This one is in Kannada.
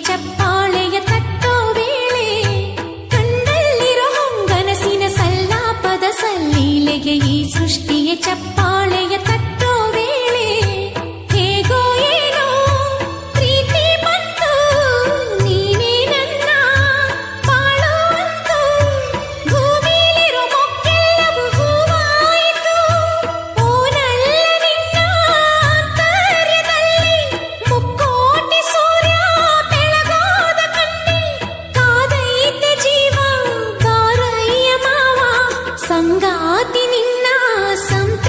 ಚಪ್ಪಾಳೆಯ ತಟ್ಟೋ ವೇಳೆ ಕಣ್ಣಲ್ಲಿರೋ ಹೊಂಗನಸಿನ ಸಲ್ಲಾಪದ ಸಲ್ಲೀಲೆಗೆ ಈ ಸೃಷ್ಟಿಯ ಚಪ್ಪಾಳೆಯ ತಟ್ಟೋ ವೇಳೆ ಹೇಗೋ ಏನೋ ಪ್ರೀತಿ ಬಂತು ನೀನೇ ನನ್ನ ಬಾಳುವಂತು ಭೂಮಿಲಿರೋ ಮೊಕ್ಕೆಲ್ಲವೂ ಹೂವಾಯಿತು ಓನಲ್ಲ ನಿನ್ನ ಆಂತರ್ಯದಲ್ಲಿ ಮುಕ್ಕೋಟಿ ಸೂರ್ಯ ಬೆಳಗೋದ ಕಣ್ಣಿ ಕಾದೈತೆ ಜೀವ ಬಾರಯ್ಯ ಮಾವ ಸಂಗಾತಿ ನಿನ್ನ ಸಂತ